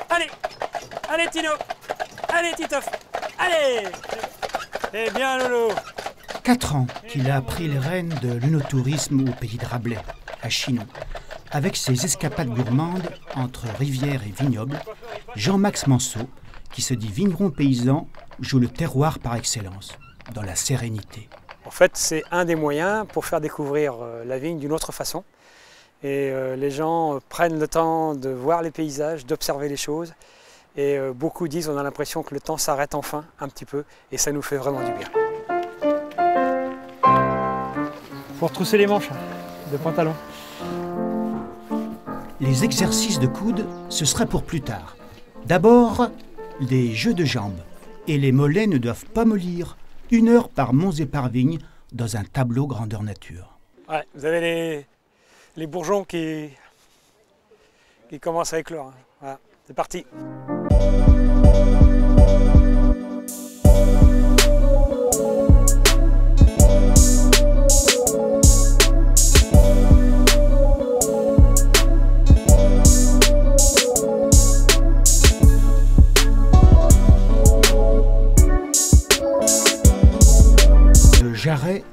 Allez, allez Tino, allez Titoff, allez. Eh bien Lolo. 4 ans qu'il a pris les rênes de l'œnotourisme au pays de Rabelais, à Chinon. Avec ses escapades gourmandes entre rivière et vignoble, Jean-Max Manceau, qui se dit vigneron paysan, joue le terroir par excellence, dans la sérénité. En fait, c'est un des moyens pour faire découvrir la vigne d'une autre façon. Et les gens prennent le temps de voir les paysages, d'observer les choses. Et beaucoup disent on a l'impression que le temps s'arrête enfin un petit peu et ça nous fait vraiment du bien. Faut retrousser les manches de pantalon. Les exercices de coude, ce sera pour plus tard. D'abord, les jeux de jambes. Et les mollets ne doivent pas mollir. 1 heure par monts et par vignes dans un tableau grandeur nature. Ouais, vous avez les bourgeons qui commencent à éclore. Voilà, c'est parti. Jarret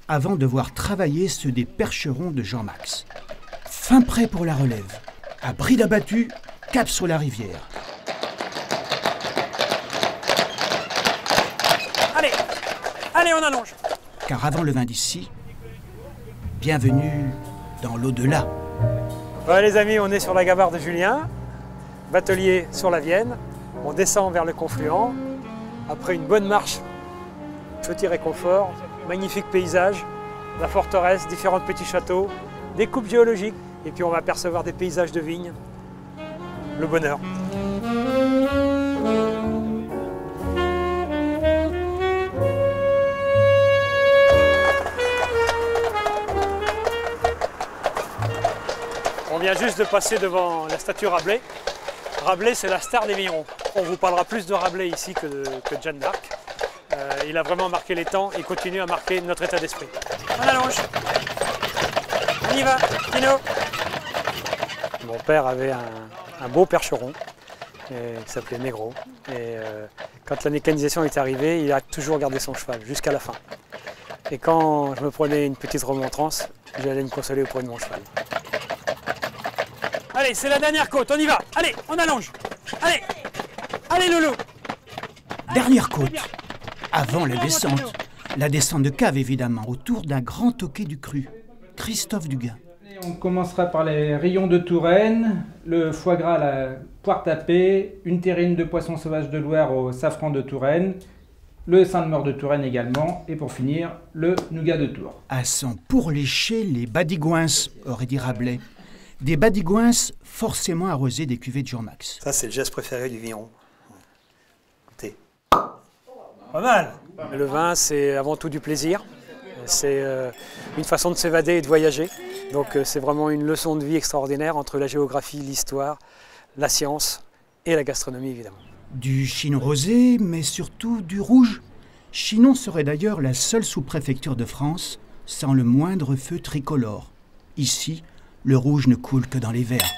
avant de voir travailler ceux des percherons de Jean-Max. Fin prêt pour la relève. À bride abattue, cap sur la rivière. Allez, allez, on allonge. Car avant le vin d'ici, bienvenue dans l'au-delà. Ouais, les amis, on est sur la gabarre de Julien, batelier sur la Vienne. On descend vers le confluent. Après une bonne marche, petit réconfort, magnifique paysage, la forteresse, différents petits châteaux, des coupes géologiques, et puis on va apercevoir des paysages de vignes. Le bonheur. On vient juste de passer devant la statue Rabelais. Rabelais, c'est la star des vignerons. On vous parlera plus de Rabelais ici que de Jeanne d'Arc. Il a vraiment marqué les temps et continue à marquer notre état d'esprit. On allonge. On y va, Tino. Mon père avait un beau percheron qui s'appelait Négro. Et quand la mécanisation est arrivée, il a toujours gardé son cheval jusqu'à la fin. Et quand je me prenais une petite remontrance, j'allais me consoler auprès de mon cheval. Allez, c'est la dernière côte, on y va. Allez, on allonge. Allez, allez Loulou. Dernière côte. Avant la descente de cave évidemment, autour d'un grand toquet du cru, Christophe Duguin. On commencera par les rayons de Touraine, le foie gras à la poire tapée, une terrine de poisson sauvage de Loire au safran de Touraine, le Saint-Meur de Touraine également, et pour finir, le nougat de Tours. À son pour lécher les badigouins, aurait dit Rabelais. Des badigouins forcément arrosés des cuvées de Jean-Max. Ça, c'est le geste préféré du vigneron. Pas mal. Le vin, c'est avant tout du plaisir. C'est une façon de s'évader et de voyager. Donc c'est vraiment une leçon de vie extraordinaire entre la géographie, l'histoire, la science et la gastronomie, évidemment. Du Chinon rosé, mais surtout du rouge. Chinon serait d'ailleurs la seule sous-préfecture de France sans le moindre feu tricolore. Ici, le rouge ne coule que dans les verres.